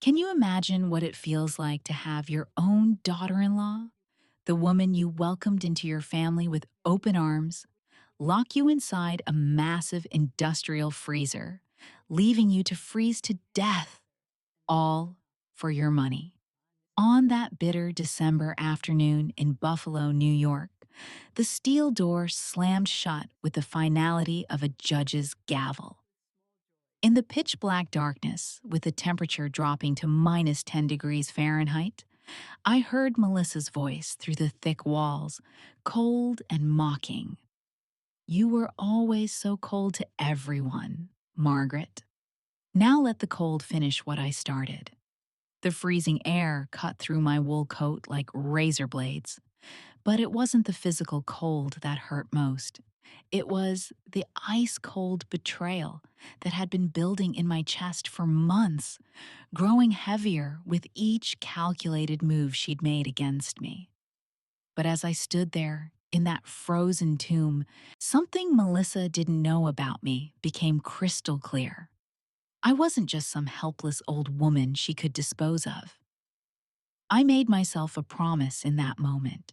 Can you imagine what it feels like to have your own daughter-in-law, the woman you welcomed into your family with open arms, lock you inside a massive industrial freezer, leaving you to freeze to death, all for your money? On that bitter December afternoon in Buffalo, New York, the steel door slammed shut with the finality of a judge's gavel. In the pitch black darkness, with the temperature dropping to -10 degrees Fahrenheit, I heard Melissa's voice through the thick walls, cold and mocking. "You were always so cold to everyone, Margaret." Now let the cold finish what I started. The freezing air cut through my wool coat like razor blades. But it wasn't the physical cold that hurt most. It was the ice-cold betrayal that had been building in my chest for months, growing heavier with each calculated move she'd made against me. But as I stood there, in that frozen tomb, something Melissa didn't know about me became crystal clear. I wasn't just some helpless old woman she could dispose of. I made myself a promise in that moment.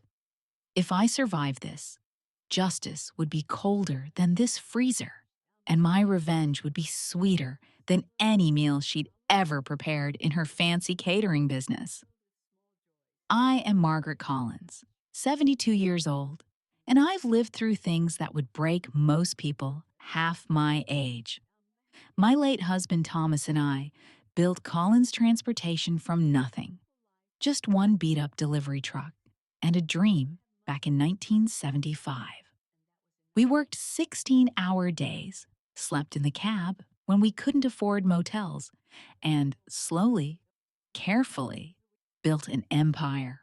If I survived this, justice would be colder than this freezer, and my revenge would be sweeter than any meal she'd ever prepared in her fancy catering business. I am Margaret Collins, 72 years old, and I've lived through things that would break most people half my age. My late husband Thomas and I built Collins Transportation from nothing, just one beat-up delivery truck and a dream back in 1975. We worked 16-hour days, slept in the cab when we couldn't afford motels, and slowly, carefully, built an empire.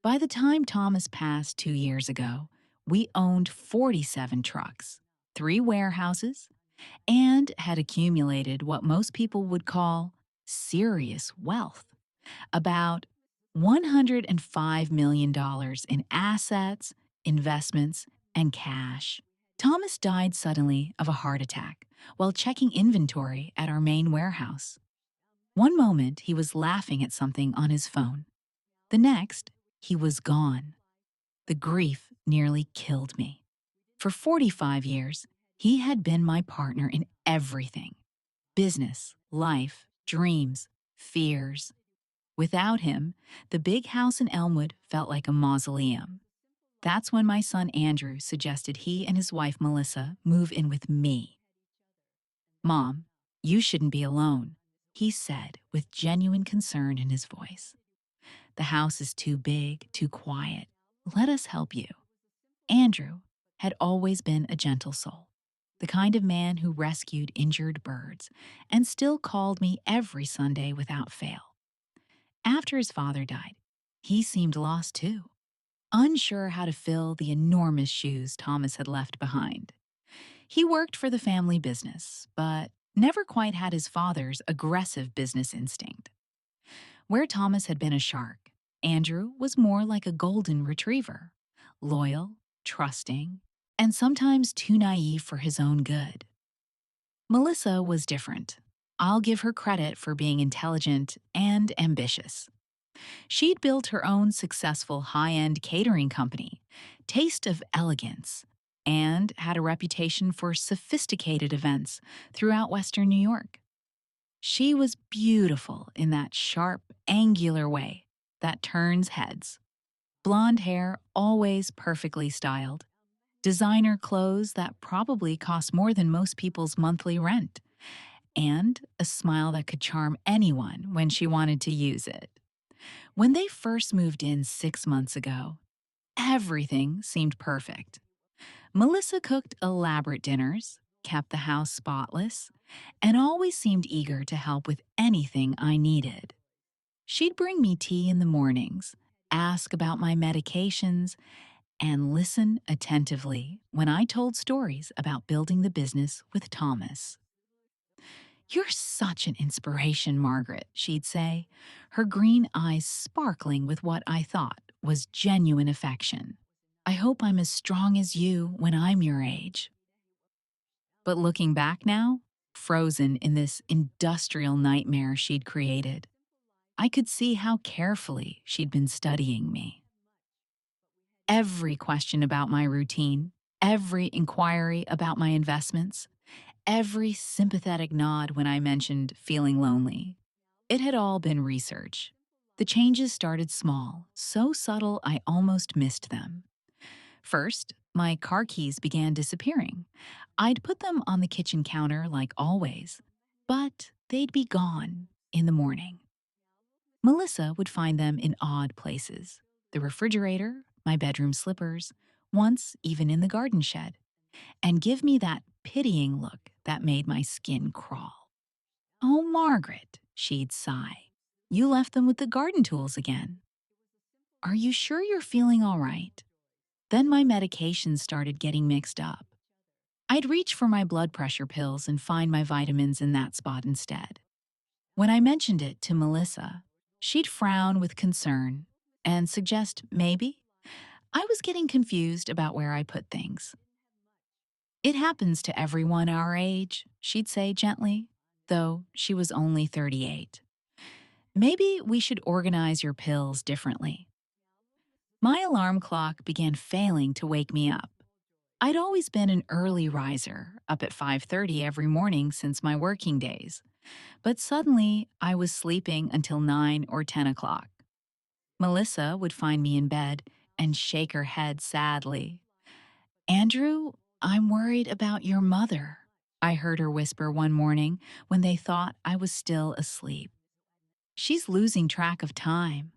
By the time Thomas passed 2 years ago, we owned 47 trucks, 3 warehouses, and had accumulated what most people would call serious wealth. About $105 million in assets, investments, and cash. Thomas died suddenly of a heart attack while checking inventory at our main warehouse. One moment, he was laughing at something on his phone. The next, he was gone. The grief nearly killed me. For 45 years, he had been my partner in everything: business, life, dreams, fears. Without him, the big house in Elmwood felt like a mausoleum. That's when my son Andrew suggested he and his wife Melissa move in with me. "Mom, you shouldn't be alone," he said with genuine concern in his voice. "The house is too big, too quiet. Let us help you." Andrew had always been a gentle soul, the kind of man who rescued injured birds and still called me every Sunday without fail. After his father died, he seemed lost too, unsure how to fill the enormous shoes Thomas had left behind. He worked for the family business, but never quite had his father's aggressive business instinct. Where Thomas had been a shark, Andrew was more like a golden retriever, loyal, trusting, and sometimes too naive for his own good. Melissa was different. I'll give her credit for being intelligent and ambitious. She'd built her own successful high-end catering company, Taste of Elegance, and had a reputation for sophisticated events throughout Western New York. She was beautiful in that sharp, angular way that turns heads. Blonde hair always perfectly styled. Designer clothes that probably cost more than most people's monthly rent. And a smile that could charm anyone when she wanted to use it. When they first moved in 6 months ago, everything seemed perfect. Melissa cooked elaborate dinners, kept the house spotless, and always seemed eager to help with anything I needed. She'd bring me tea in the mornings, ask about my medications, and listen attentively when I told stories about building the business with Thomas. "You're such an inspiration, Margaret," she'd say, her green eyes sparkling with what I thought was genuine affection. "I hope I'm as strong as you when I'm your age." But looking back now, frozen in this industrial nightmare she'd created, I could see how carefully she'd been studying me. Every question about my routine, every inquiry about my investments, every sympathetic nod when I mentioned feeling lonely. It had all been research. The changes started small, so subtle I almost missed them. First, my car keys began disappearing. I'd put them on the kitchen counter like always, but they'd be gone in the morning. Melissa would find them in odd places: the refrigerator, my bedroom slippers, once even in the garden shed, and give me that pitying look that made my skin crawl. "Oh, Margaret," she'd sigh, "you left them with the garden tools again. Are you sure you're feeling all right?" Then my medications started getting mixed up. I'd reach for my blood pressure pills and find my vitamins in that spot instead. When I mentioned it to Melissa, she'd frown with concern and suggest maybe I was getting confused about where I put things. "It happens to everyone our age," she'd say gently, though she was only 38. "Maybe we should organize your pills differently." My alarm clock began failing to wake me up. I'd always been an early riser, up at 5:30 every morning since my working days. But suddenly, I was sleeping until 9 or 10 o'clock. Melissa would find me in bed and shake her head sadly. "Andrew, I'm worried about your mother," I heard her whisper one morning when they thought I was still asleep. "She's losing track of time.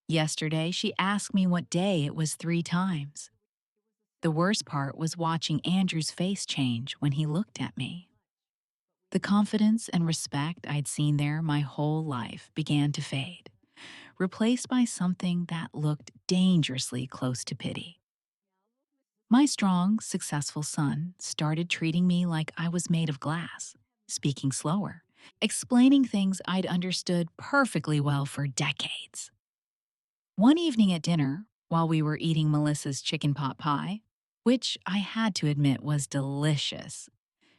Yesterday, she asked me what day it was 3 times." The worst part was watching Andrew's face change when he looked at me. The confidence and respect I'd seen there my whole life began to fade, replaced by something that looked dangerously close to pity. My strong, successful son started treating me like I was made of glass, speaking slower, explaining things I'd understood perfectly well for decades. One evening at dinner, while we were eating Melissa's chicken pot pie, which I had to admit was delicious,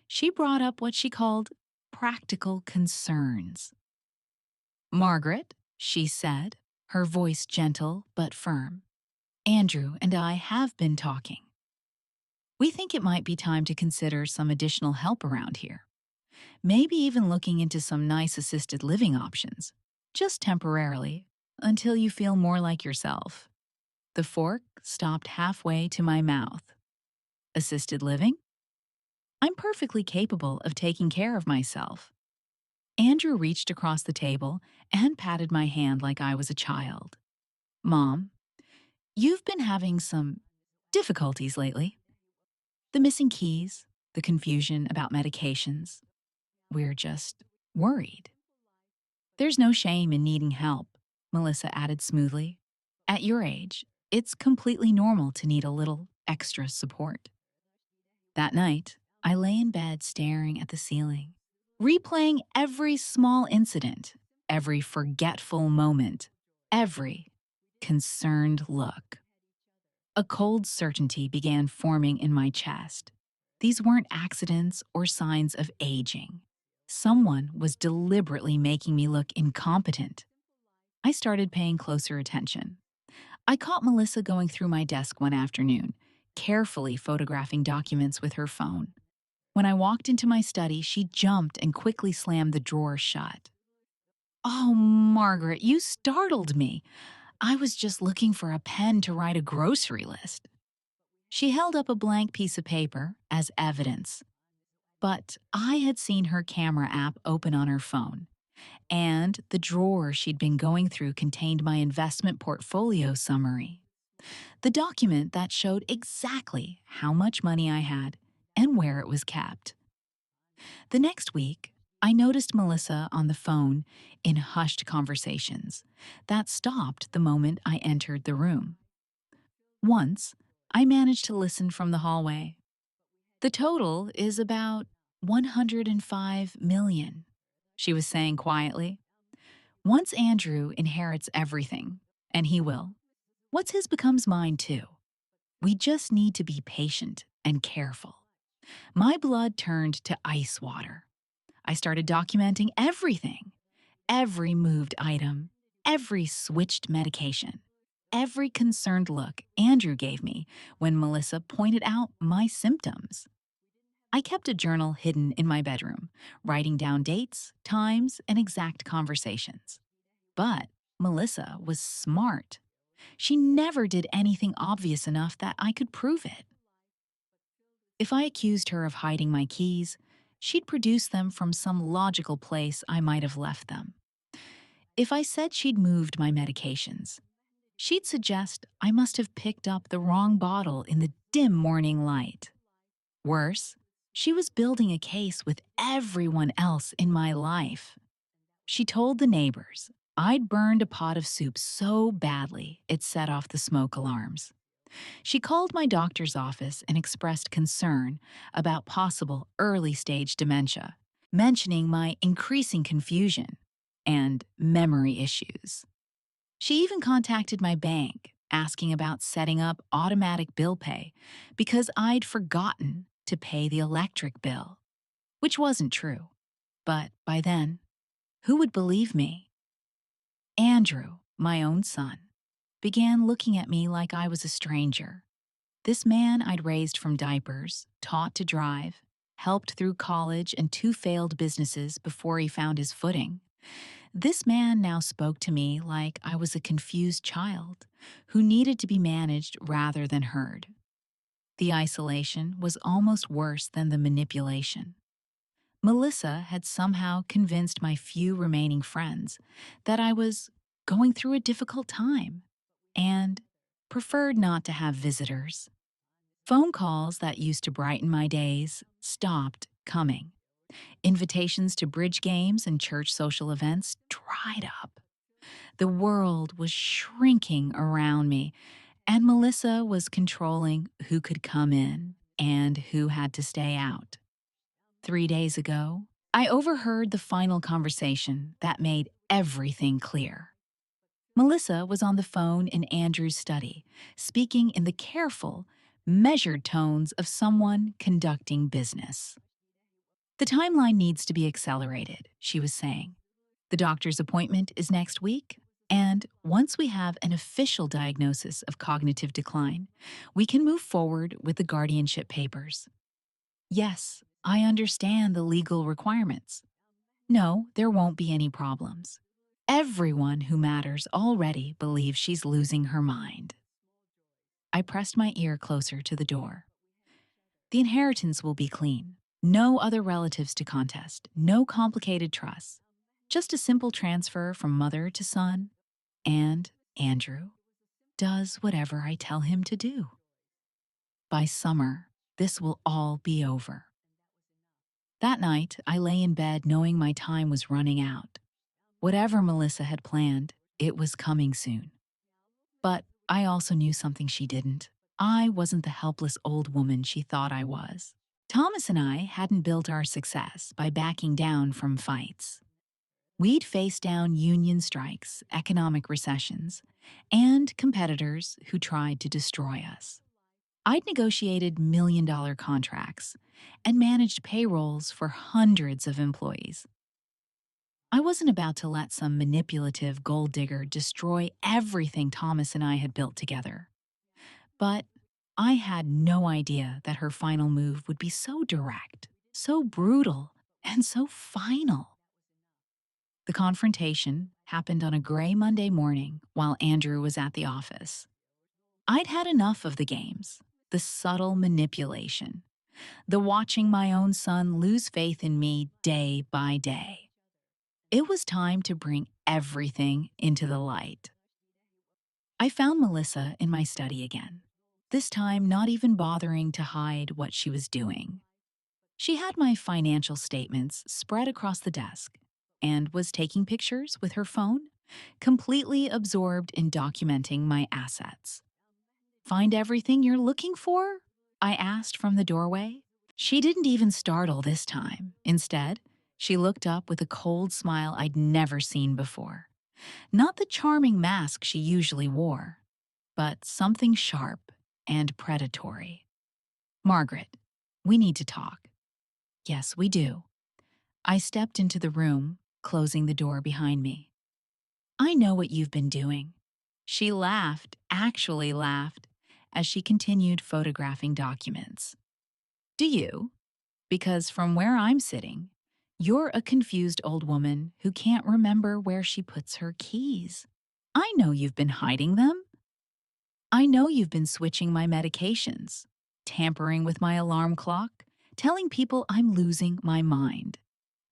she brought up what she called practical concerns. "Margaret," she said, her voice gentle but firm, "Andrew and I have been talking. We think it might be time to consider some additional help around here. Maybe even looking into some nice assisted living options, just temporarily, until you feel more like yourself." The fork stopped halfway to my mouth. Assisted living? I'm perfectly capable of taking care of myself. Andrew reached across the table and patted my hand like I was a child. "Mom, you've been having some difficulties lately. The missing keys, the confusion about medications. We're just worried." "There's no shame in needing help," Melissa added smoothly. "At your age, it's completely normal to need a little extra support." That night, I lay in bed staring at the ceiling, replaying every small incident, every forgetful moment, every concerned look. A cold certainty began forming in my chest. These weren't accidents or signs of aging. Someone was deliberately making me look incompetent. I started paying closer attention. I caught Melissa going through my desk one afternoon, carefully photographing documents with her phone. When I walked into my study, she jumped and quickly slammed the drawer shut. "Oh, Margaret, you startled me. I was just looking for a pen to write a grocery list." She held up a blank piece of paper as evidence. But I had seen her camera app open on her phone, and the drawer she'd been going through contained my investment portfolio summary, the document that showed exactly how much money I had and where it was kept. The next week, I noticed Melissa on the phone in hushed conversations that stopped the moment I entered the room. Once, I managed to listen from the hallway. "The total is about 105 million," she was saying quietly. "Once Andrew inherits everything, and he will, what's his becomes mine too. We just need to be patient and careful." My blood turned to ice water. I started documenting everything, every moved item, every switched medication, every concerned look Andrew gave me when Melissa pointed out my symptoms. I kept a journal hidden in my bedroom, writing down dates, times, and exact conversations. But Melissa was smart. She never did anything obvious enough that I could prove it. If I accused her of hiding my keys, she'd produce them from some logical place I might have left them. If I said she'd moved my medications, she'd suggest I must have picked up the wrong bottle in the dim morning light. Worse, she was building a case with everyone else in my life. She told the neighbors I'd burned a pot of soup so badly it set off the smoke alarms. She called my doctor's office and expressed concern about possible early stage dementia, mentioning my increasing confusion and memory issues. She even contacted my bank, asking about setting up automatic bill pay because I'd forgotten to pay the electric bill, which wasn't true. But by then, who would believe me? Andrew, my own son, began looking at me like I was a stranger. This man I'd raised from diapers, taught to drive, helped through college and two failed businesses before he found his footing. This man now spoke to me like I was a confused child who needed to be managed rather than heard. The isolation was almost worse than the manipulation. Melissa had somehow convinced my few remaining friends that I was going through a difficult time and preferred not to have visitors. Phone calls that used to brighten my days stopped coming. Invitations to bridge games and church social events dried up. The world was shrinking around me, and Melissa was controlling who could come in and who had to stay out. 3 days ago, I overheard the final conversation that made everything clear. Melissa was on the phone in Andrew's study, speaking in the careful, measured tones of someone conducting business. The timeline needs to be accelerated, she was saying. The doctor's appointment is next week, and once we have an official diagnosis of cognitive decline, we can move forward with the guardianship papers. Yes, I understand the legal requirements. No, there won't be any problems. Everyone who matters already believes she's losing her mind. I pressed my ear closer to the door. The inheritance will be clean. No other relatives to contest, no complicated trusts. Just a simple transfer from mother to son, and Andrew does whatever I tell him to do. By summer, this will all be over. That night, I lay in bed knowing my time was running out. Whatever Melissa had planned, it was coming soon. But I also knew something she didn't. I wasn't the helpless old woman she thought I was. Thomas and I hadn't built our success by backing down from fights. We'd faced down union strikes, economic recessions, and competitors who tried to destroy us. I'd negotiated million-dollar contracts and managed payrolls for hundreds of employees. I wasn't about to let some manipulative gold digger destroy everything Thomas and I had built together. But I had no idea that her final move would be so direct, so brutal, and so final. The confrontation happened on a gray Monday morning while Andrew was at the office. I'd had enough of the games, the subtle manipulation, the watching my own son lose faith in me day by day. It was time to bring everything into the light. I found Melissa in my study again, this time not even bothering to hide what she was doing. She had my financial statements spread across the desk and was taking pictures with her phone, completely absorbed in documenting my assets. "Find everything you're looking for?" I asked from the doorway. She didn't even startle this time. Instead, she looked up with a cold smile I'd never seen before. Not the charming mask she usually wore, but something sharp and predatory. "Margaret, we need to talk." "Yes, we do." I stepped into the room, closing the door behind me. I know what you've been doing. She laughed, actually laughed, as she continued photographing documents. Do you? Because from where I'm sitting, you're a confused old woman who can't remember where she puts her keys. I know you've been hiding them. I know you've been switching my medications, tampering with my alarm clock, telling people I'm losing my mind.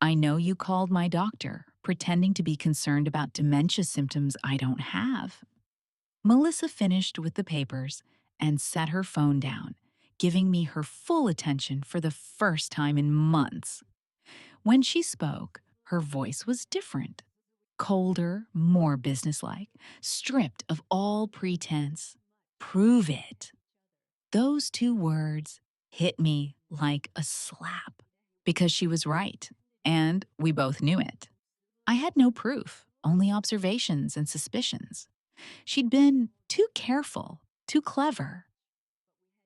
I know you called my doctor, pretending to be concerned about dementia symptoms I don't have. Melissa finished with the papers and set her phone down, giving me her full attention for the first time in months. When she spoke, her voice was different, colder, more businesslike, stripped of all pretense. Prove it. Those two words hit me like a slap because she was right, and we both knew it. I had no proof, only observations and suspicions. She'd been too careful, too clever.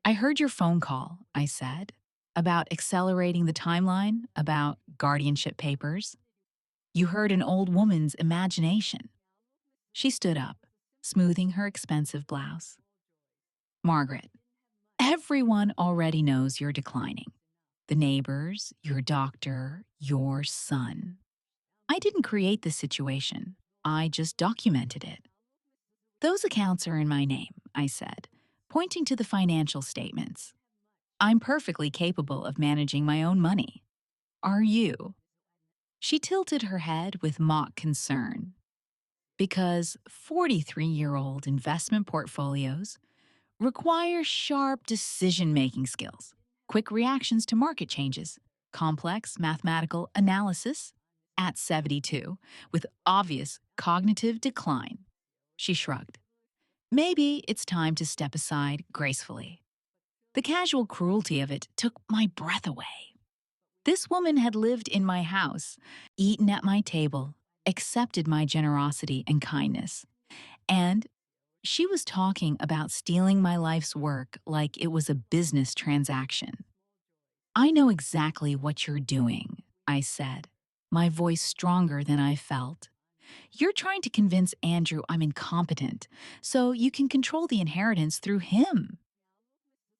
I heard your phone call, I said, about accelerating the timeline, about guardianship papers. You heard an old woman's imagination. She stood up, smoothing her expensive blouse. Margaret, everyone already knows you're declining. The neighbors, your doctor, your son. I didn't create this situation. I just documented it. Those accounts are in my name, I said, pointing to the financial statements. I'm perfectly capable of managing my own money. Are you? She tilted her head with mock concern. Because 43-year-old investment portfolios require sharp decision-making skills, quick reactions to market changes, complex mathematical analysis at 72, with obvious cognitive decline. She shrugged. Maybe it's time to step aside gracefully. The casual cruelty of it took my breath away. This woman had lived in my house, eaten at my table, accepted my generosity and kindness, and she was talking about stealing my life's work like it was a business transaction. I know exactly what you're doing, I said, my voice stronger than I felt. You're trying to convince Andrew I'm incompetent so you can control the inheritance through him.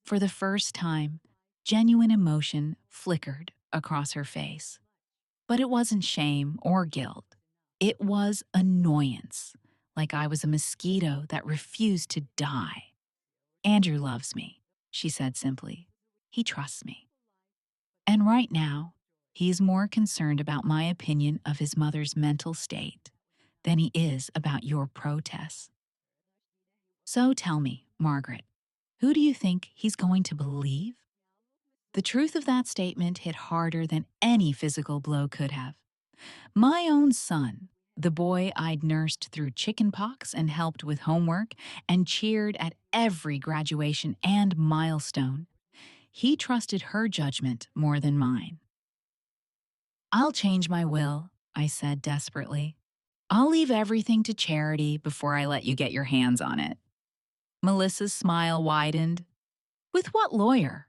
For the first time, genuine emotion flickered across her face. But it wasn't shame or guilt. It was annoyance, like I was a mosquito that refused to die. Andrew loves me, she said simply. He trusts me. And right now, he's more concerned about my opinion of his mother's mental state than he is about your protests. So tell me, Margaret, who do you think he's going to believe? The truth of that statement hit harder than any physical blow could have. My own son, the boy I'd nursed through chickenpox and helped with homework and cheered at every graduation and milestone, he trusted her judgment more than mine. I'll change my will, I said desperately. I'll leave everything to charity before I let you get your hands on it. Melissa's smile widened. With what lawyer?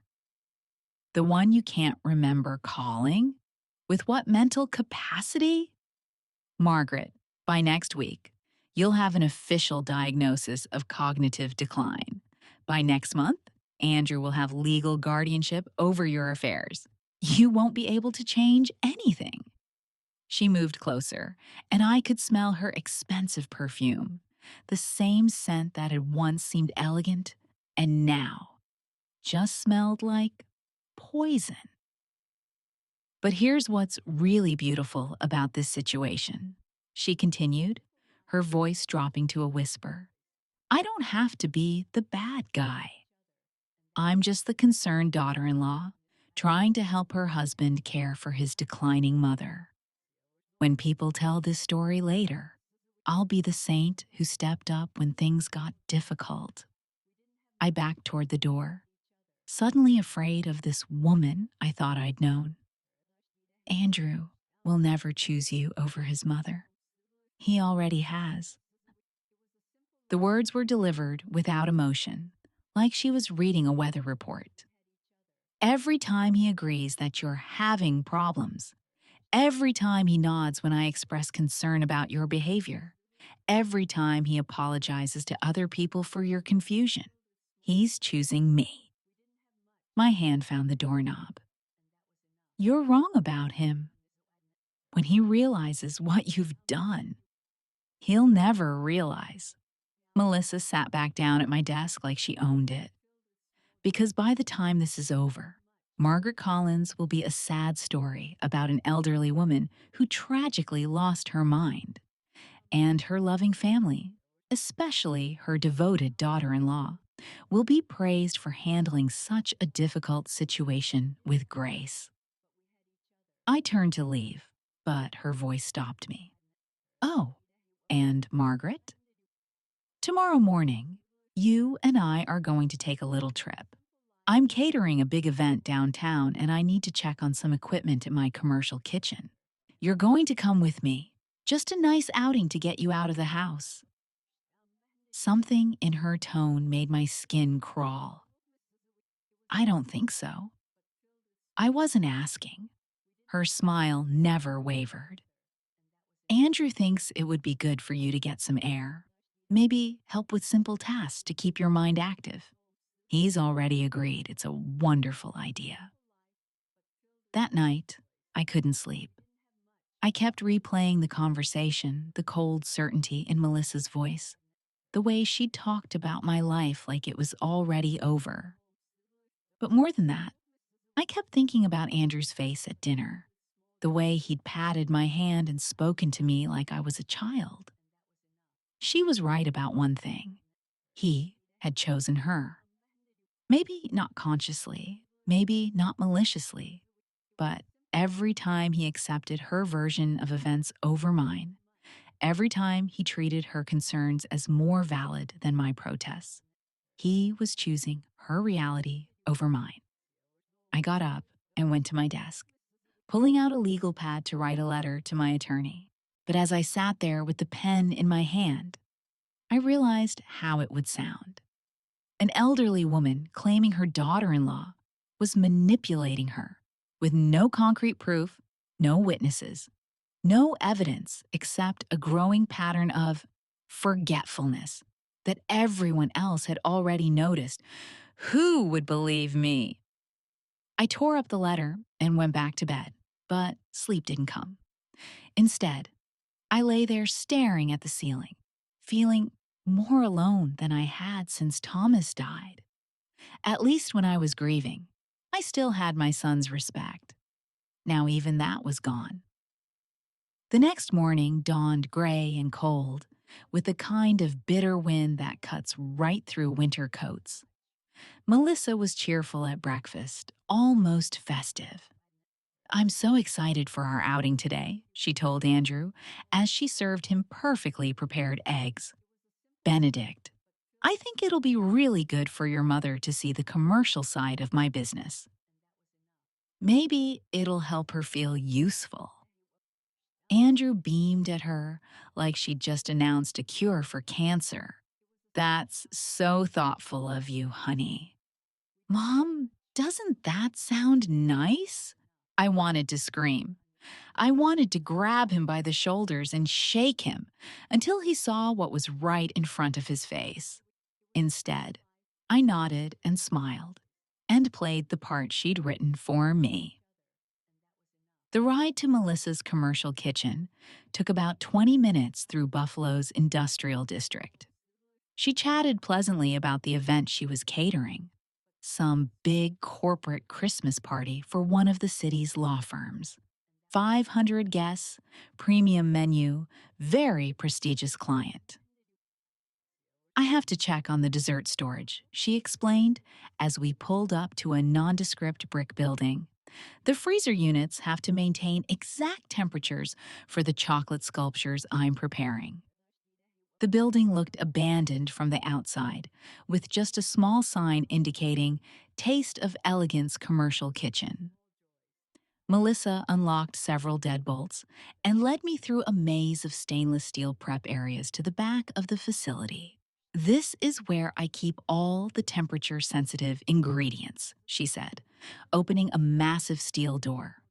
The one you can't remember calling? With what mental capacity? Margaret, by next week, you'll have an official diagnosis of cognitive decline. By next month, Andrew will have legal guardianship over your affairs. You won't be able to change anything. She moved closer, and I could smell her expensive perfume, the same scent that had once seemed elegant and now just smelled like poison. But here's what's really beautiful about this situation, she continued, her voice dropping to a whisper. I don't have to be the bad guy. I'm just the concerned daughter-in-law, trying to help her husband care for his declining mother. When people tell this story later, I'll be the saint who stepped up when things got difficult. I backed toward the door, suddenly afraid of this woman I thought I'd known. Andrew will never choose you over his mother. He already has. The words were delivered without emotion, like she was reading a weather report. Every time he agrees that you're having problems, Every time he nods when I express concern about your behavior. Every time he apologizes to other people for your confusion. He's choosing me. My hand found the doorknob. You're wrong about him. When he realizes what you've done, he'll never realize. Melissa sat back down at my desk like she owned it. Because by the time this is over, Margaret Collins will be a sad story about an elderly woman who tragically lost her mind, and her loving family, especially her devoted daughter-in-law, will be praised for handling such a difficult situation with grace. I turned to leave, but her voice stopped me. Oh, and Margaret? Tomorrow morning, you and I are going to take a little trip. I'm catering a big event downtown and I need to check on some equipment in my commercial kitchen. You're going to come with me. Just a nice outing to get you out of the house. Something in her tone made my skin crawl. I don't think so. I wasn't asking. Her smile never wavered. Andrew thinks it would be good for you to get some air. Maybe help with simple tasks to keep your mind active. He's already agreed it's a wonderful idea. That night, I couldn't sleep. I kept replaying the conversation, the cold certainty in Melissa's voice, the way she talked about my life like it was already over. But more than that, I kept thinking about Andrew's face at dinner, the way he'd patted my hand and spoken to me like I was a child. She was right about one thing. He had chosen her. Maybe not consciously, maybe not maliciously, but every time he accepted her version of events over mine, every time he treated her concerns as more valid than my protests, he was choosing her reality over mine. I got up and went to my desk, pulling out a legal pad to write a letter to my attorney. But as I sat there with the pen in my hand, I realized how it would sound. An elderly woman claiming her daughter-in-law was manipulating her with no concrete proof, no witnesses, no evidence except a growing pattern of forgetfulness that everyone else had already noticed. Who would believe me? I tore up the letter and went back to bed, but sleep didn't come. Instead, I lay there staring at the ceiling, feeling more alone than I had since Thomas died. At least when I was grieving, I still had my son's respect. Now even that was gone. The next morning dawned gray and cold, with the kind of bitter wind that cuts right through winter coats. Melissa was cheerful at breakfast, almost festive. I'm so excited for our outing today, she told Andrew, as she served him perfectly prepared eggs. Benedict, I think it'll be really good for your mother to see the commercial side of my business. Maybe it'll help her feel useful. Andrew beamed at her like she'd just announced a cure for cancer. That's so thoughtful of you, honey. Mom, doesn't that sound nice? I wanted to scream. I wanted to grab him by the shoulders and shake him until he saw what was right in front of his face. Instead, I nodded and smiled and played the part she'd written for me. The ride to Melissa's commercial kitchen took about 20 minutes through Buffalo's industrial district. She chatted pleasantly about the event she was catering, some big corporate Christmas party for one of the city's law firms. 500 guests, premium menu, very prestigious client. I have to check on the dessert storage, she explained as we pulled up to a nondescript brick building. The freezer units have to maintain exact temperatures for the chocolate sculptures I'm preparing. The building looked abandoned from the outside, with just a small sign indicating Taste of Elegance Commercial Kitchen. Melissa unlocked several deadbolts and led me through a maze of stainless steel prep areas to the back of the facility. This is where I keep all the temperature-sensitive ingredients, she said, opening a massive steel door.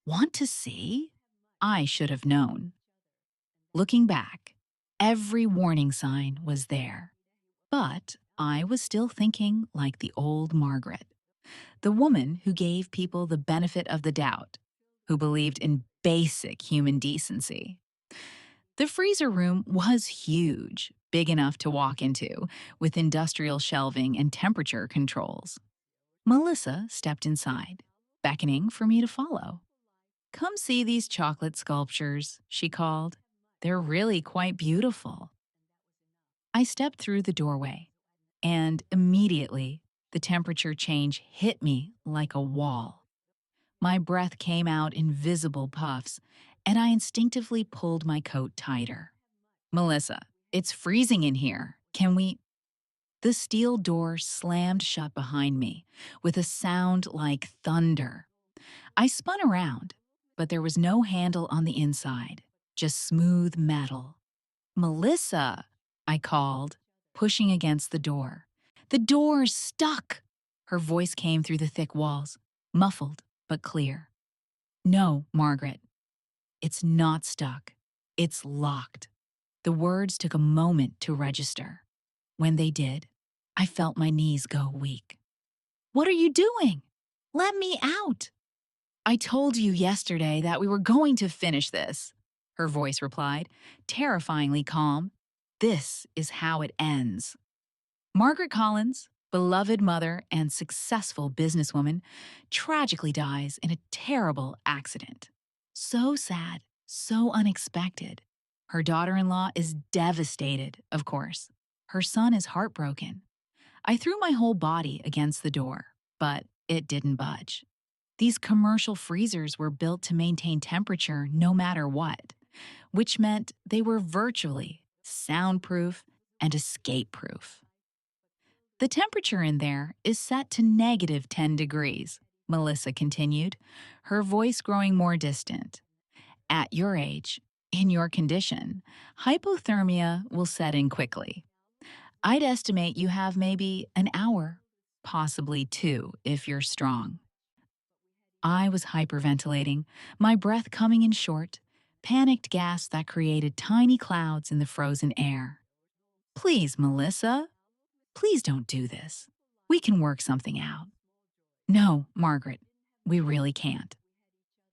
Want to see? I should have known. Looking back, every warning sign was there. But I was still thinking like the old Margaret, the woman who gave people the benefit of the doubt, who believed in basic human decency. The freezer room was huge, big enough to walk into, with industrial shelving and temperature controls. Melissa stepped inside, beckoning for me to follow. "Come see these chocolate sculptures," she called. "They're really quite beautiful." I stepped through the doorway, and immediately the temperature change hit me like a wall. My breath came out in visible puffs, and I instinctively pulled my coat tighter. "Melissa, it's freezing in here. Can we?" The steel door slammed shut behind me with a sound like thunder. I spun around, but there was no handle on the inside, just smooth metal. "Melissa," I called, pushing against the door. "The door's stuck!" Her voice came through the thick walls, muffled but clear. "No, Margaret, it's not stuck. It's locked." The words took a moment to register. When they did, I felt my knees go weak. "What are you doing? Let me out!" "I told you yesterday that we were going to finish this," her voice replied, terrifyingly calm. "This is how it ends." Margaret Collins, beloved mother and successful businesswoman, tragically dies in a terrible accident. So sad, so unexpected. Her daughter-in-law is devastated, of course. Her son is heartbroken. I threw my whole body against the door, but it didn't budge. These commercial freezers were built to maintain temperature no matter what, which meant they were virtually soundproof and escape-proof. "The temperature in there is set to -10 degrees," Melissa continued, her voice growing more distant. "At your age, in your condition, hypothermia will set in quickly. I'd estimate you have maybe an hour, possibly two if you're strong." I was hyperventilating, my breath coming in short, panicked gasps that created tiny clouds in the frozen air. "Please, Melissa, please don't do this. We can work something out." "No, Margaret, we really can't."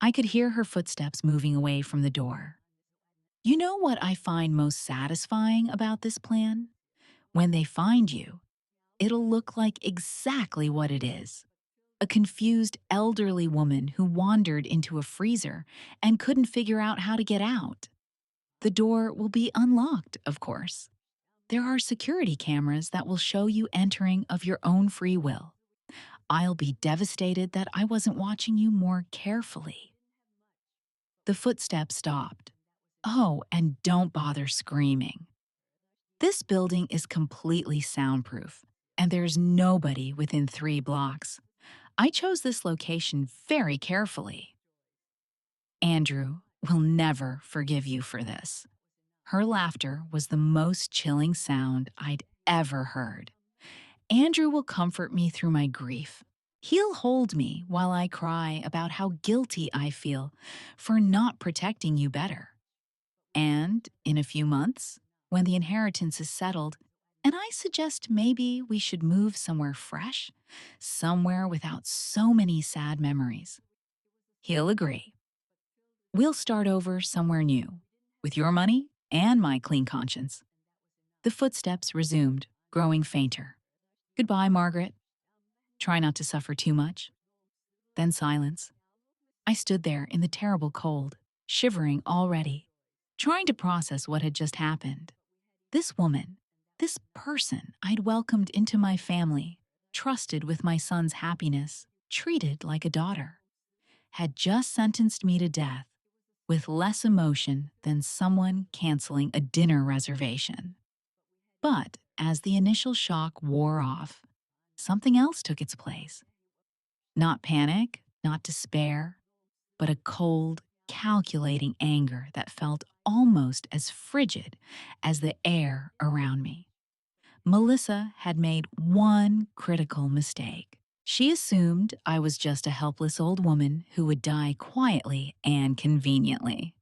I could hear her footsteps moving away from the door. "You know what I find most satisfying about this plan? When they find you, it'll look like exactly what it is: a confused elderly woman who wandered into a freezer and couldn't figure out how to get out. The door will be unlocked, of course. There are security cameras that will show you entering of your own free will. I'll be devastated that I wasn't watching you more carefully." The footsteps stopped. "Oh, and don't bother screaming. This building is completely soundproof, and there's nobody within 3 blocks. I chose this location very carefully. Andrew will never forgive you for this." Her laughter was the most chilling sound I'd ever heard. "Andrew will comfort me through my grief. He'll hold me while I cry about how guilty I feel for not protecting you better. And in a few months, when the inheritance is settled, and I suggest maybe we should move somewhere fresh, somewhere without so many sad memories, he'll agree. We'll start over somewhere new, with your money and my clean conscience." The footsteps resumed, growing fainter. "Goodbye, Margaret. Try not to suffer too much." Then silence. I stood there in the terrible cold, shivering already, trying to process what had just happened. This woman, this person I'd welcomed into my family, trusted with my son's happiness, treated like a daughter, had just sentenced me to death with less emotion than someone canceling a dinner reservation. But as the initial shock wore off, something else took its place. Not panic, not despair, but a cold, calculating anger that felt almost as frigid as the air around me. Melissa had made one critical mistake. She assumed I was just a helpless old woman who would die quietly and conveniently.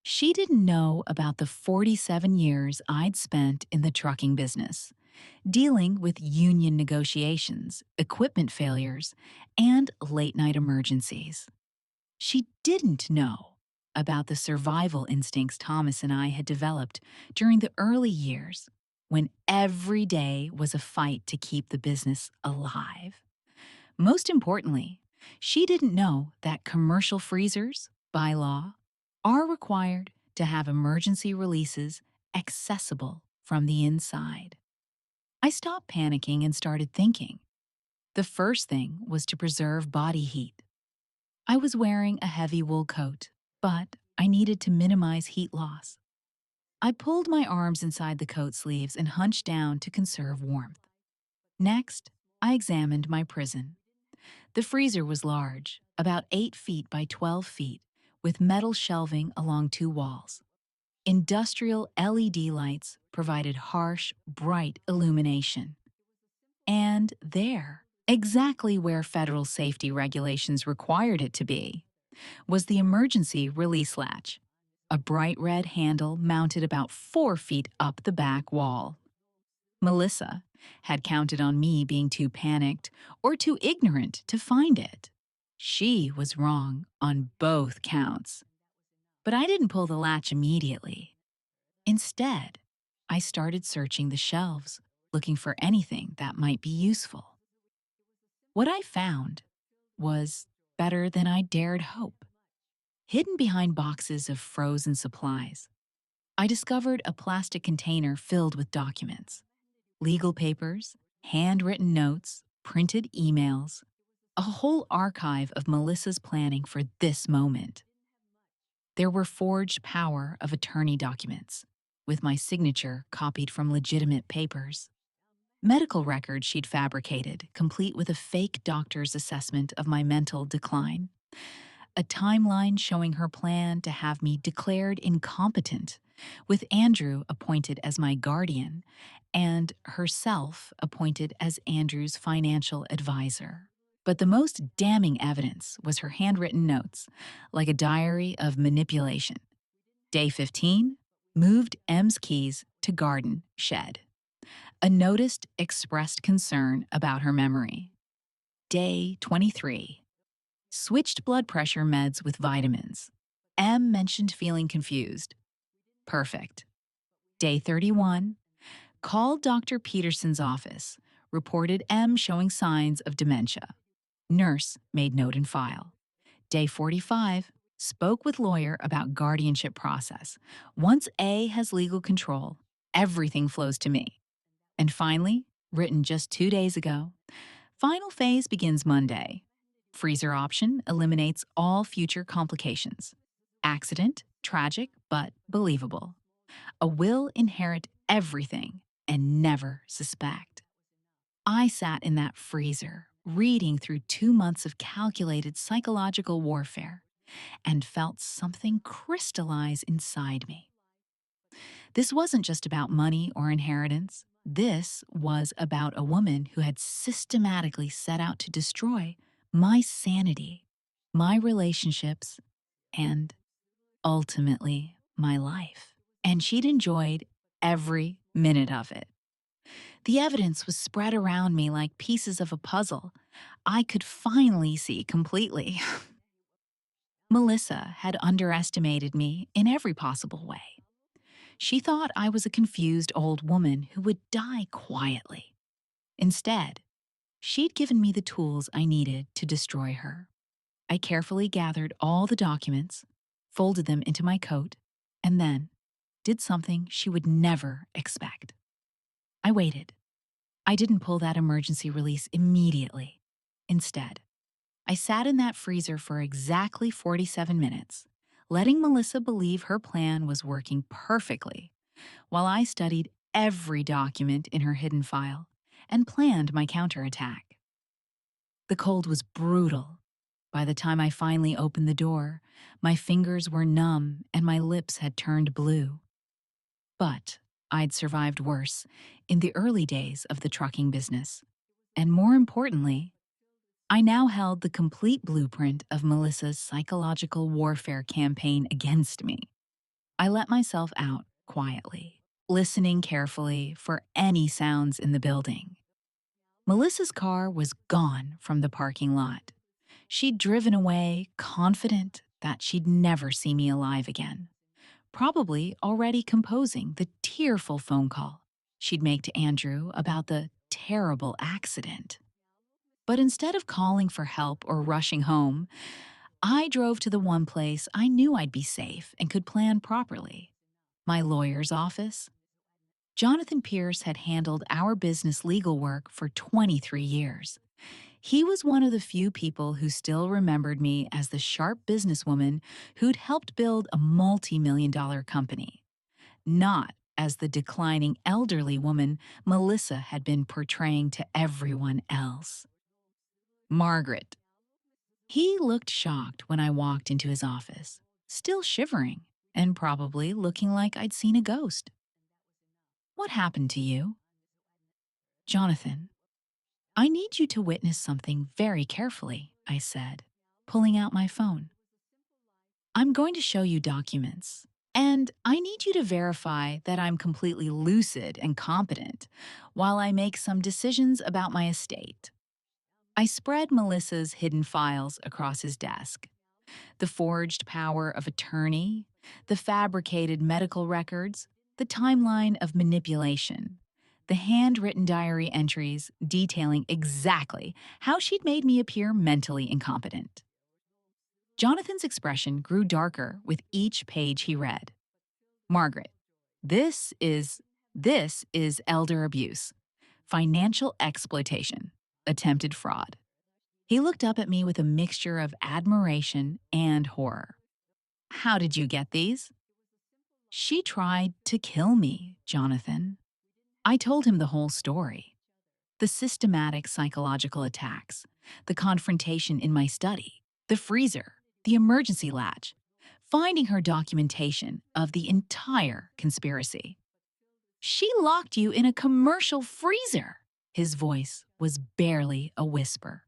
She didn't know about the 47 years I'd spent in the trucking business, dealing with union negotiations, equipment failures, and late night emergencies. She didn't know about the survival instincts Thomas and I had developed during the early years when every day was a fight to keep the business alive. Most importantly, she didn't know that commercial freezers, by law, are required to have emergency releases accessible from the inside. I stopped panicking and started thinking. The first thing was to preserve body heat. I was wearing a heavy wool coat, but I needed to minimize heat loss. I pulled my arms inside the coat sleeves and hunched down to conserve warmth. Next, I examined my prison. The freezer was large, about 8 feet by 12 feet, with metal shelving along two walls. Industrial LED lights provided harsh, bright illumination. And there, exactly where federal safety regulations required it to be, was the emergency release latch, a bright red handle mounted about 4 feet up the back wall. Melissa had counted on me being too panicked or too ignorant to find it. She was wrong on both counts. But I didn't pull the latch immediately. Instead, I started searching the shelves, looking for anything that might be useful. What I found was better than I dared hope. Hidden behind boxes of frozen supplies, I discovered a plastic container filled with documents, legal papers, handwritten notes, printed emails, a whole archive of Melissa's planning for this moment. There were forged power of attorney documents, with my signature copied from legitimate papers. Medical records she'd fabricated, complete with a fake doctor's assessment of my mental decline. A timeline showing her plan to have me declared incompetent, with Andrew appointed as my guardian and herself appointed as Andrew's financial advisor. But the most damning evidence was her handwritten notes, like a diary of manipulation. Day 15, moved M's keys to garden shed. A notice expressed concern about her memory. Day 23, switched blood pressure meds with vitamins. M mentioned feeling confused. Perfect. Day 31, called Dr. Peterson's office, reported M showing signs of dementia. Nurse made note in file. Day 45, spoke with lawyer about guardianship process. Once A has legal control, everything flows to me. And finally, written just 2 days ago, final phase begins Monday. Freezer option eliminates all future complications. Accident, tragic, but believable. A will inherit everything and never suspect. I sat in that freezer, reading through 2 months of calculated psychological warfare, and felt something crystallize inside me. This wasn't just about money or inheritance. This was about a woman who had systematically set out to destroy my sanity, my relationships, and ultimately my life. And she'd enjoyed every minute of it. The evidence was spread around me like pieces of a puzzle I could finally see completely. Melissa had underestimated me in every possible way. She thought I was a confused old woman who would die quietly. Instead, she'd given me the tools I needed to destroy her. I carefully gathered all the documents, folded them into my coat, and then did something she would never expect. I waited. I didn't pull that emergency release immediately. Instead, I sat in that freezer for exactly 47 minutes, letting Melissa believe her plan was working perfectly, while I studied every document in her hidden file and planned my counterattack. The cold was brutal. By the time I finally opened the door, my fingers were numb and my lips had turned blue. But I'd survived worse in the early days of the trucking business. And more importantly, I now held the complete blueprint of Melissa's psychological warfare campaign against me. I let myself out quietly, listening carefully for any sounds in the building. Melissa's car was gone from the parking lot. She'd driven away, confident that she'd never see me alive again, probably already composing the tearful phone call she'd make to Andrew about the terrible accident. But instead of calling for help or rushing home, I drove to the one place I knew I'd be safe and could plan properly: my lawyer's office. Jonathan Pierce had handled our business legal work for 23 years. He was one of the few people who still remembered me as the sharp businesswoman who'd helped build a multi-million-dollar company, not as the declining elderly woman Melissa had been portraying to everyone else. Margaret. He looked shocked when I walked into his office, still shivering and probably looking like I'd seen a ghost. What happened to you? Jonathan, I need you to witness something very carefully, I said, pulling out my phone. I'm going to show you documents, and I need you to verify that I'm completely lucid and competent while I make some decisions about my estate. I spread Melissa's hidden files across his desk: the forged power of attorney, the fabricated medical records, the timeline of manipulation, the handwritten diary entries detailing exactly how she'd made me appear mentally incompetent. Jonathan's expression grew darker with each page he read. Margaret, this is this is elder abuse, financial exploitation, attempted fraud. He looked up at me with a mixture of admiration and horror. How did you get these? She tried to kill me, Jonathan. I told him the whole story: the systematic psychological attacks, the confrontation in my study, the freezer, the emergency latch, finding her documentation of the entire conspiracy. She locked you in a commercial freezer. His voice was barely a whisper.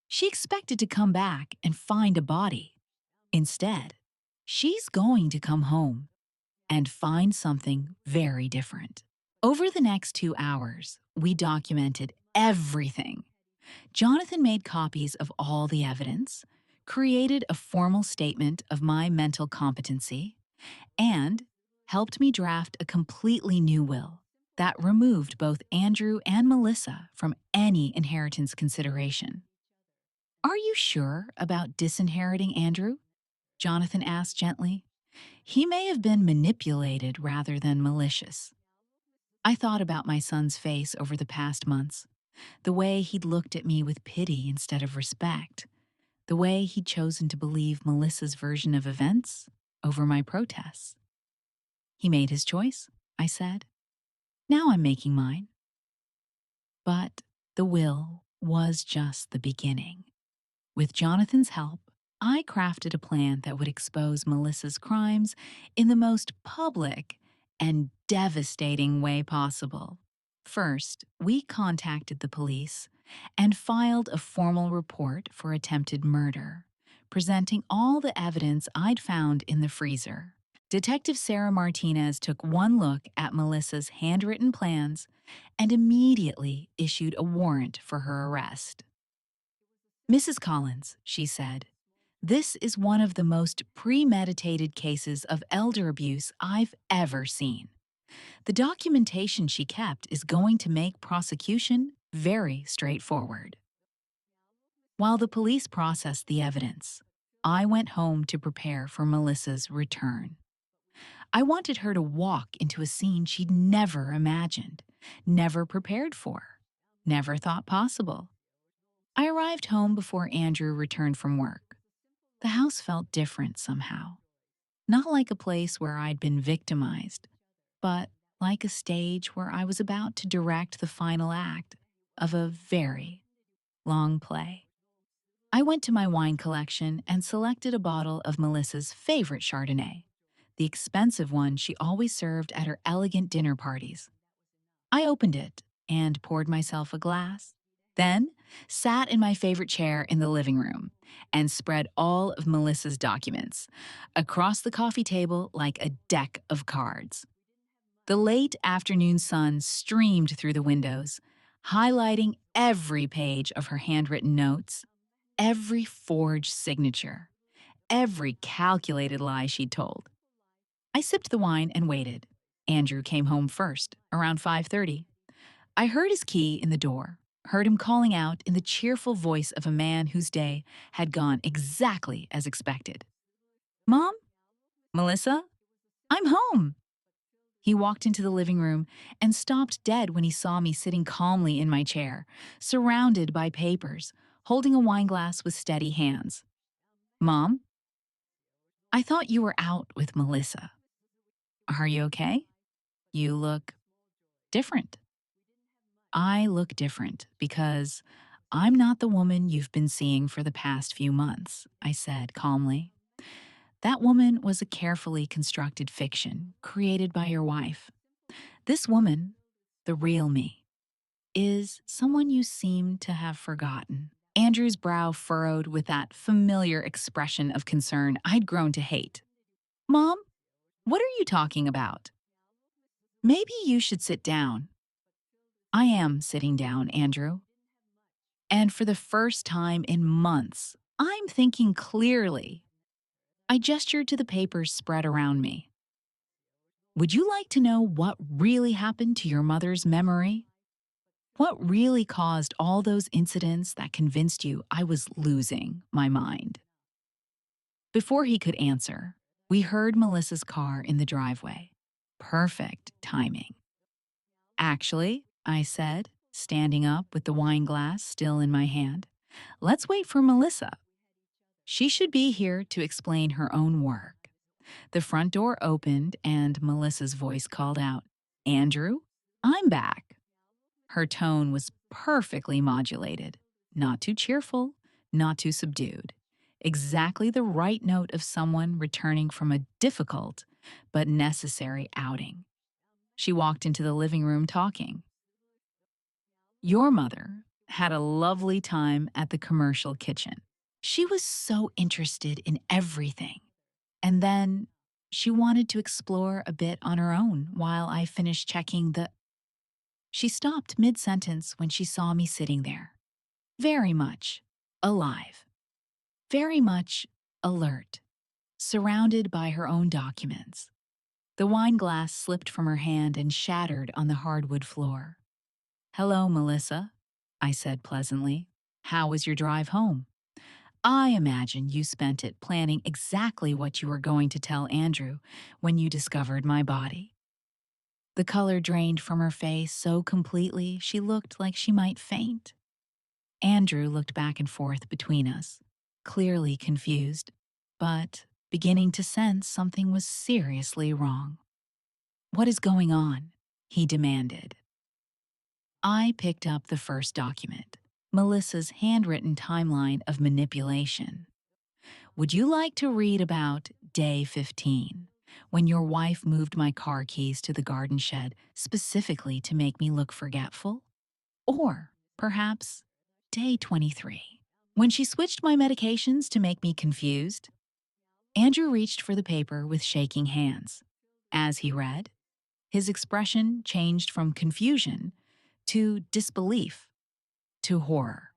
She expected to come back and find a body. Instead, she's going to come home and find something very different. Over the next 2 hours, we documented everything. Jonathan made copies of all the evidence, created a formal statement of my mental competency, and helped me draft a completely new will that removed both Andrew and Melissa from any inheritance consideration. Are you sure about disinheriting Andrew? Jonathan asked gently. He may have been manipulated rather than malicious. I thought about my son's face over the past months, the way he'd looked at me with pity instead of respect, the way he'd chosen to believe Melissa's version of events over my protests. He made his choice, I said. Now I'm making mine. But the will was just the beginning. With Jonathan's help, I crafted a plan that would expose Melissa's crimes in the most public and devastating way possible. First, we contacted the police and filed a formal report for attempted murder, presenting all the evidence I'd found in the freezer. Detective Sarah Martinez took one look at Melissa's handwritten plans and immediately issued a warrant for her arrest. Mrs. Collins, she said, this is one of the most premeditated cases of elder abuse I've ever seen. The documentation she kept is going to make prosecution very straightforward. While the police processed the evidence, I went home to prepare for Melissa's return. I wanted her to walk into a scene she'd never imagined, never prepared for, never thought possible. I arrived home before Andrew returned from work. The house felt different somehow. Not like a place where I'd been victimized, but like a stage where I was about to direct the final act of a very long play. I went to my wine collection and selected a bottle of Melissa's favorite Chardonnay, the expensive one she always served at her elegant dinner parties. I opened it and poured myself a glass. Then sat in my favorite chair in the living room, and spread all of Melissa's documents across the coffee table like a deck of cards. The late afternoon sun streamed through the windows, highlighting every page of her handwritten notes, every forged signature, every calculated lie she'd told. I sipped the wine and waited. Andrew came home first, around 5:30. I heard his key in the door, heard him calling out in the cheerful voice of a man whose day had gone exactly as expected. "Mom? Melissa? I'm home!" He walked into the living room and stopped dead when he saw me sitting calmly in my chair, surrounded by papers, holding a wineglass with steady hands. "Mom, I thought you were out with Melissa. Are you okay? You look different." "I look different because I'm not the woman you've been seeing for the past few months," I said calmly. "That woman was a carefully constructed fiction created by your wife. This woman, the real me, is someone you seem to have forgotten." Andrew's brow furrowed with that familiar expression of concern I'd grown to hate. "Mom, what are you talking about? Maybe you should sit down." "I am sitting down, Andrew. And for the first time in months, I'm thinking clearly." I gestured to the papers spread around me. "Would you like to know what really happened to your mother's memory? What really caused all those incidents that convinced you I was losing my mind?" Before he could answer, we heard Melissa's car in the driveway. Perfect timing. "Actually," I said, standing up with the wine glass still in my hand, "let's wait for Melissa. She should be here to explain her own work." The front door opened and Melissa's voice called out, "Andrew, I'm back." Her tone was perfectly modulated, not too cheerful, not too subdued. Exactly the right note of someone returning from a difficult but necessary outing. She walked into the living room talking. "Your mother had a lovely time at the commercial kitchen. She was so interested in everything. And then she wanted to explore a bit on her own while I finished checking the—" She stopped mid-sentence when she saw me sitting there, very much alive, very much alert, surrounded by her own documents. The wine glass slipped from her hand and shattered on the hardwood floor. "Hello, Melissa," I said pleasantly. "How was your drive home? I imagine you spent it planning exactly what you were going to tell Andrew when you discovered my body." The color drained from her face so completely she looked like she might faint. Andrew looked back and forth between us, clearly confused, but beginning to sense something was seriously wrong. "What is going on?" he demanded. I picked up the first document, Melissa's handwritten timeline of manipulation. "Would you like to read about day 15, when your wife moved my car keys to the garden shed specifically to make me look forgetful? Or perhaps day 23, when she switched my medications to make me confused?" Andrew reached for the paper with shaking hands. As he read, his expression changed from confusion to disbelief to horror.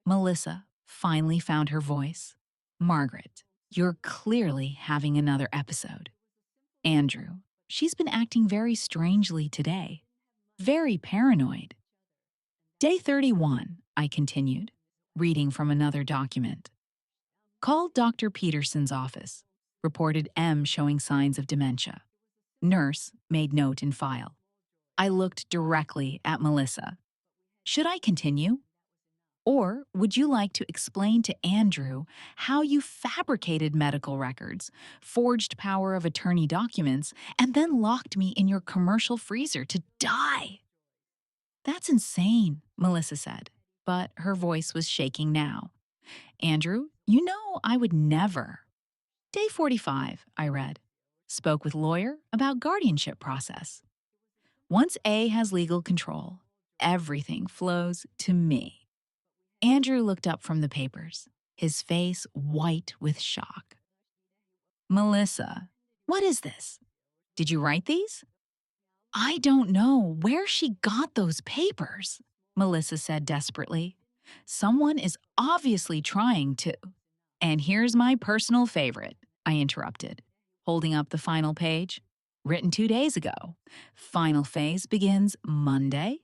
Melissa finally found her voice. "Margaret, you're clearly having another episode." "Andrew, she's been acting very strangely today. Very paranoid." "Day 31, I continued, reading from another document. "Called Dr. Peterson's office. Reported M showing signs of dementia. Nurse made note in file." I looked directly at Melissa. "Should I continue? Or would you like to explain to Andrew how you fabricated medical records, forged power of attorney documents, and then locked me in your commercial freezer to die?" "That's insane," Melissa said, but her voice was shaking now. "Andrew, you know I would never." "Day 45, I read. Spoke with lawyer about guardianship process. Once A has legal control, everything flows to me. Andrew looked up from the papers, his face white with shock. Melissa, what is this? Did you write these? I don't know where she got those papers, Melissa said desperately. Someone is obviously trying to. And here's my personal favorite, I interrupted, holding up the final page. Written 2 days ago. Final phase begins Monday.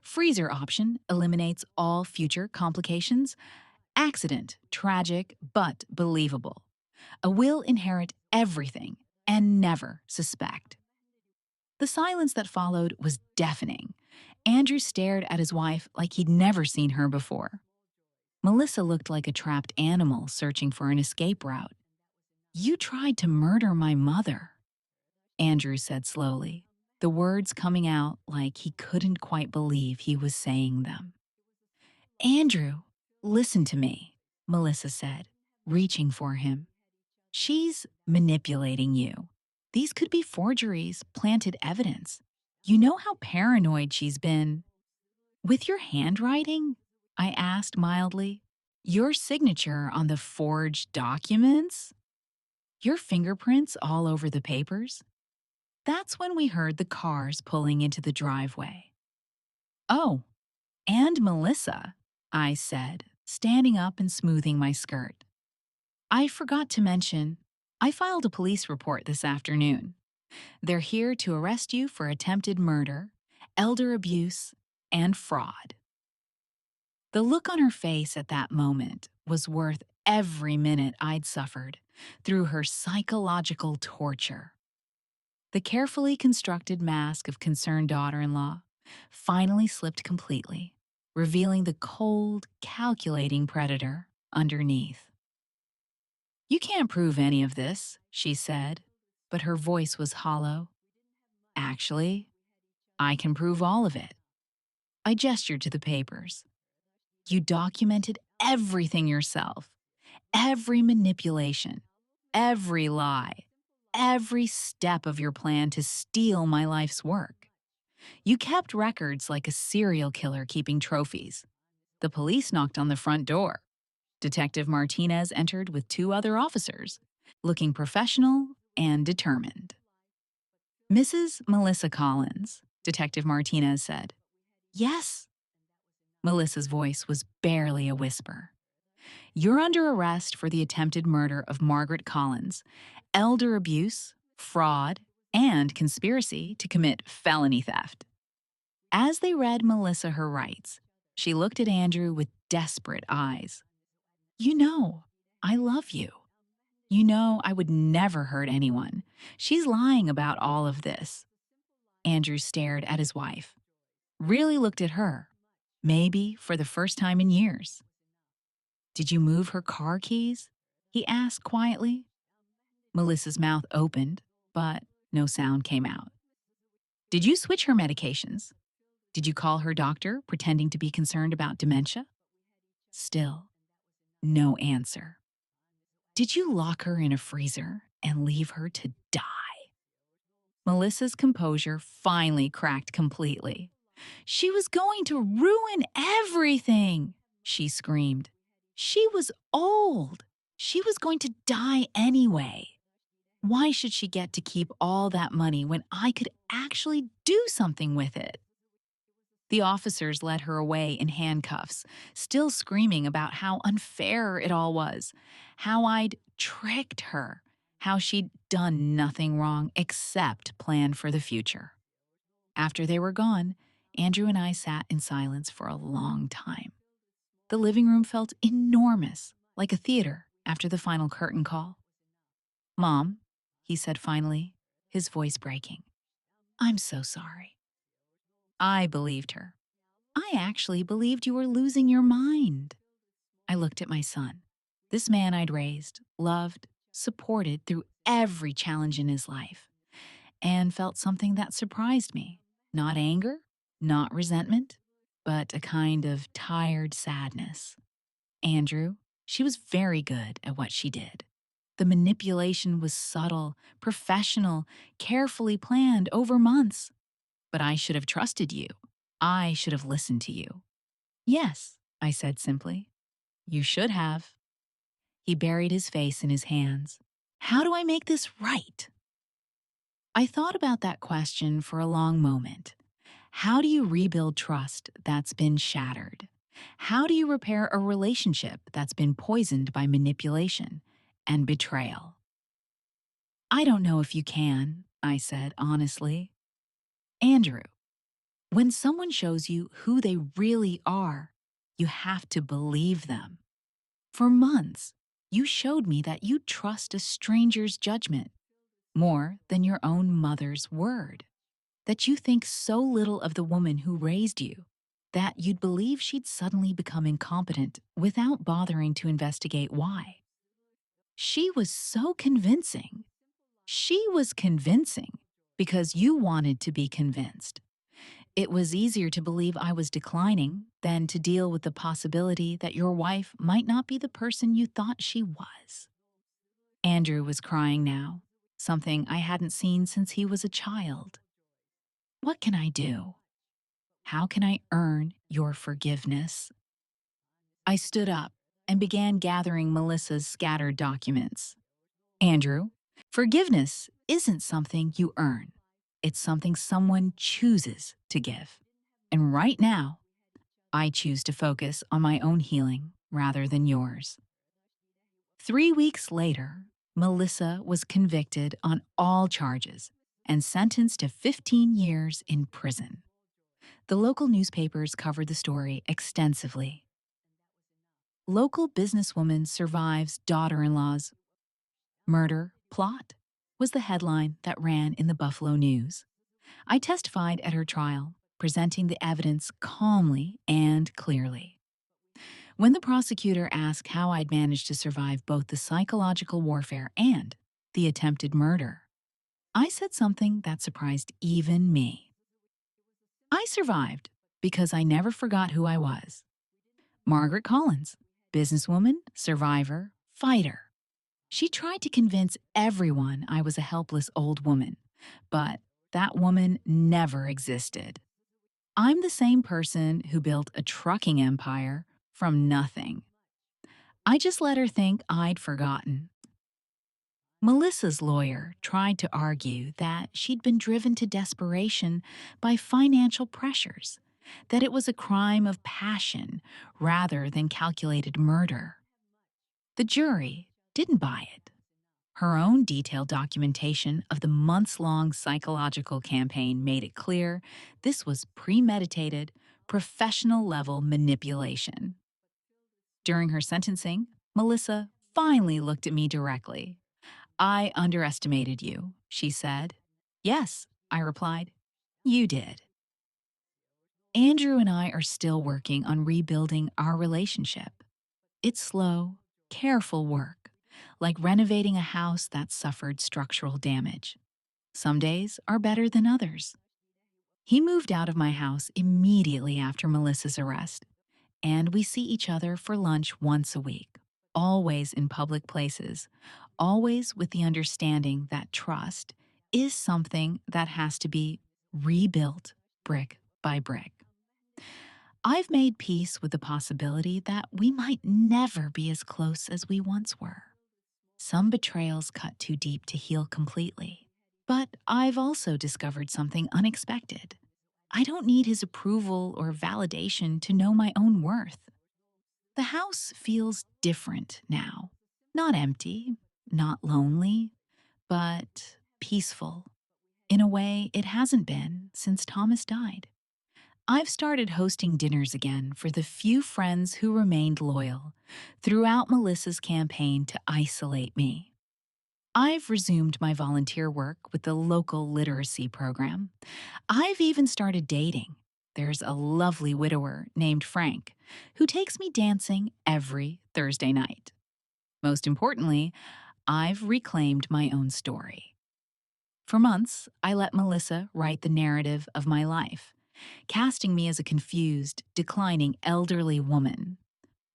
Freezer option eliminates all future complications. Accident, tragic, but believable. A will inherit everything and never suspect. The silence that followed was deafening. Andrew stared at his wife like he'd never seen her before. Melissa looked like a trapped animal searching for an escape route. You tried to murder my mother, Andrew said slowly, the words coming out like he couldn't quite believe he was saying them. Andrew, listen to me, Melissa said, reaching for him. She's manipulating you. These could be forgeries, planted evidence. You know how paranoid she's been. With your handwriting? I asked mildly. Your signature on the forged documents? Your fingerprints all over the papers? That's when we heard the cars pulling into the driveway. Oh, and Melissa, I said, standing up and smoothing my skirt. I forgot to mention, I filed a police report this afternoon. They're here to arrest you for attempted murder, elder abuse, and fraud. The look on her face at that moment was worth every minute I'd suffered through her psychological torture. The carefully constructed mask of concerned daughter-in-law finally slipped completely, revealing the cold, calculating predator underneath. You can't prove any of this, she said, but her voice was hollow. Actually, I can prove all of it. I gestured to the papers. You documented everything yourself, every manipulation, every lie, every step of your plan to steal my life's work. You kept records like a serial killer keeping trophies. The police knocked on the front door. Detective Martinez entered with 2 other officers, looking professional and determined. Mrs. Melissa Collins, Detective Martinez said. Yes. Melissa's voice was barely a whisper. You're under arrest for the attempted murder of Margaret Collins, elder abuse, fraud, and conspiracy to commit felony theft. As they read Melissa her rights, she looked at Andrew with desperate eyes. You know, I love you. You know I would never hurt anyone. She's lying about all of this. Andrew stared at his wife, really looked at her, maybe for the first time in years. Did you move her car keys? He asked quietly. Melissa's mouth opened, but no sound came out. Did you switch her medications? Did you call her doctor pretending to be concerned about dementia? Still, no answer. Did you lock her in a freezer and leave her to die? Melissa's composure finally cracked completely. She was going to ruin everything, she screamed. She was old. She was going to die anyway. Why should she get to keep all that money when I could actually do something with it? The officers led her away in handcuffs, still screaming about how unfair it all was, how I'd tricked her, how she'd done nothing wrong except plan for the future. After they were gone, Andrew and I sat in silence for a long time. The living room felt enormous, like a theater after the final curtain call. Mom, he said finally, his voice breaking. I'm so sorry. I believed her. I actually believed you were losing your mind. I looked at my son, this man I'd raised, loved, supported through every challenge in his life, and felt something that surprised me. Not anger, not resentment, but a kind of tired sadness. Andrew, she was very good at what she did. The manipulation was subtle, professional, carefully planned over months. But I should have trusted you. I should have listened to you. Yes, I said simply. You should have. He buried his face in his hands. How do I make this right? I thought about that question for a long moment. How do you rebuild trust that's been shattered? How do you repair a relationship that's been poisoned by manipulation and betrayal? I don't know if you can, I said honestly. Andrew, when someone shows you who they really are, you have to believe them. For months, you showed me that you trust a stranger's judgment more than your own mother's word, that you think so little of the woman who raised you that you'd believe she'd suddenly become incompetent without bothering to investigate why. She was so convincing. She was convincing because you wanted to be convinced. It was easier to believe I was declining than to deal with the possibility that your wife might not be the person you thought she was. Andrew was crying now, something I hadn't seen since he was a child. What can I do? How can I earn your forgiveness? I stood up and began gathering Melissa's scattered documents. Andrew, forgiveness isn't something you earn. It's something someone chooses to give. And right now, I choose to focus on my own healing rather than yours. 3 weeks later, Melissa was convicted on all charges and sentenced to 15 years in prison. The local newspapers covered the story extensively. Local businesswoman survives daughter-in-law's murder plot was the headline that ran in the Buffalo News. I testified at her trial, presenting the evidence calmly and clearly. When the prosecutor asked how I'd managed to survive both the psychological warfare and the attempted murder, I said something that surprised even me. I survived because I never forgot who I was. Margaret Collins, businesswoman, survivor, fighter. She tried to convince everyone I was a helpless old woman, but that woman never existed. I'm the same person who built a trucking empire from nothing. I just let her think I'd forgotten. Melissa's lawyer tried to argue that she'd been driven to desperation by financial pressures, that it was a crime of passion rather than calculated murder. The jury didn't buy it. Her own detailed documentation of the months-long psychological campaign made it clear this was premeditated, professional-level manipulation. During her sentencing, Melissa finally looked at me directly. I underestimated you, she said. Yes, I replied. You did. Andrew and I are still working on rebuilding our relationship. It's slow, careful work, like renovating a house that suffered structural damage. Some days are better than others. He moved out of my house immediately after Melissa's arrest, and we see each other for lunch once a week, always in public places, always with the understanding that trust is something that has to be rebuilt brick by brick. I've made peace with the possibility that we might never be as close as we once were. Some betrayals cut too deep to heal completely. But I've also discovered something unexpected. I don't need his approval or validation to know my own worth. The house feels different now. Not empty, not lonely, but peaceful. In a way it hasn't been since Thomas died. I've started hosting dinners again for the few friends who remained loyal throughout Melissa's campaign to isolate me. I've resumed my volunteer work with the local literacy program. I've even started dating. There's a lovely widower named Frank who takes me dancing every Thursday night. Most importantly, I've reclaimed my own story. For months, I let Melissa write the narrative of my life, casting me as a confused, declining elderly woman.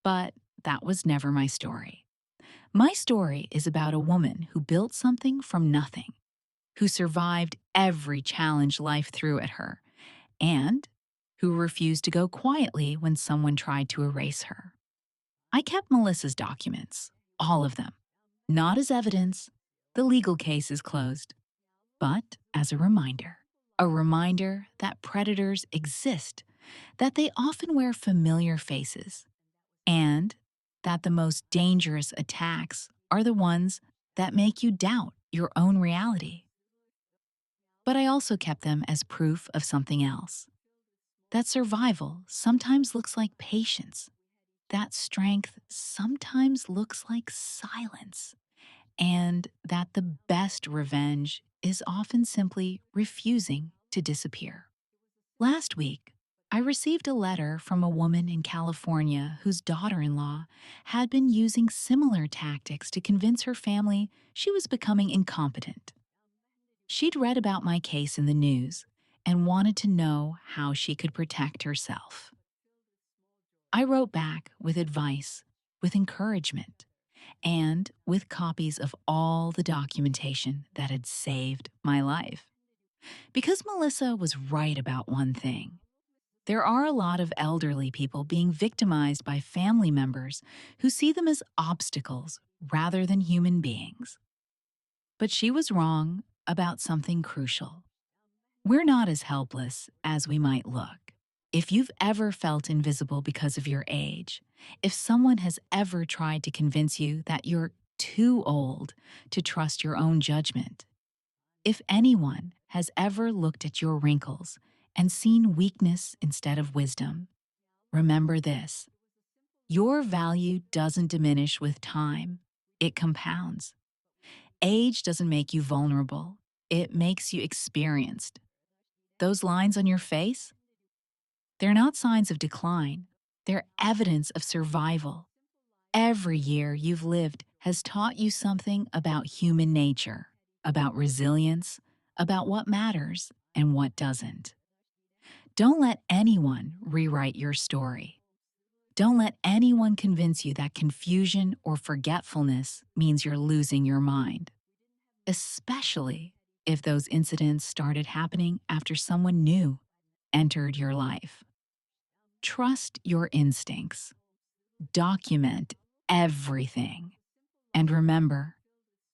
But that was never my story. My story is about a woman who built something from nothing, who survived every challenge life threw at her, and who refused to go quietly when someone tried to erase her. I kept Melissa's documents, all of them, not as evidence. The legal case is closed, but as a reminder that predators exist, that they often wear familiar faces, and that the most dangerous attacks are the ones that make you doubt your own reality. But I also kept them as proof of something else, that survival sometimes looks like patience, that strength sometimes looks like silence, and that the best revenge is often simply refusing to disappear. Last week, I received a letter from a woman in California whose daughter in law had been using similar tactics to convince her family she was becoming incompetent. She'd read about my case in the news and wanted to know how she could protect herself. I wrote back with advice, with encouragement, and with copies of all the documentation that had saved my life. Because Melissa was right about one thing. There are a lot of elderly people being victimized by family members who see them as obstacles rather than human beings. But she was wrong about something crucial. We're not as helpless as we might look. If you've ever felt invisible because of your age, if someone has ever tried to convince you that you're too old to trust your own judgment, if anyone has ever looked at your wrinkles and seen weakness instead of wisdom, remember this: your value doesn't diminish with time, it compounds. Age doesn't make you vulnerable, it makes you experienced. Those lines on your face, they're not signs of decline, they're evidence of survival. Every year you've lived has taught you something about human nature, about resilience, about what matters and what doesn't. Don't let anyone rewrite your story. Don't let anyone convince you that confusion or forgetfulness means you're losing your mind, especially if those incidents started happening after someone new entered your life. Trust your instincts. Document everything. And remember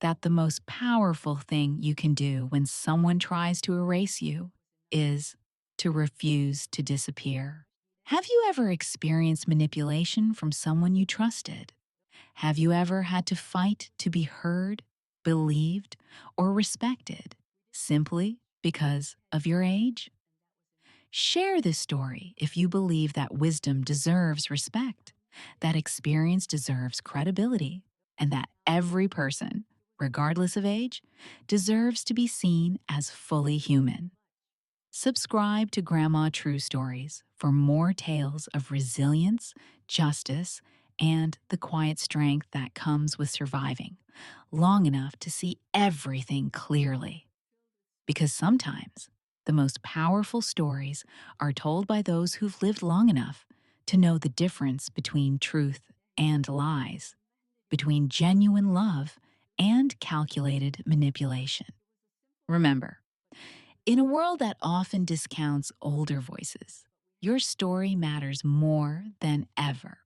that the most powerful thing you can do when someone tries to erase you is to refuse to disappear. Have you ever experienced manipulation from someone you trusted? Have you ever had to fight to be heard, believed, or respected simply because of your age? Share this story if you believe that wisdom deserves respect, that experience deserves credibility, and that every person, regardless of age, deserves to be seen as fully human. Subscribe to Grandma True Stories for more tales of resilience, justice, and the quiet strength that comes with surviving long enough to see everything clearly. Because sometimes the most powerful stories are told by those who've lived long enough to know the difference between truth and lies, between genuine love and calculated manipulation. Remember, in a world that often discounts older voices, your story matters more than ever.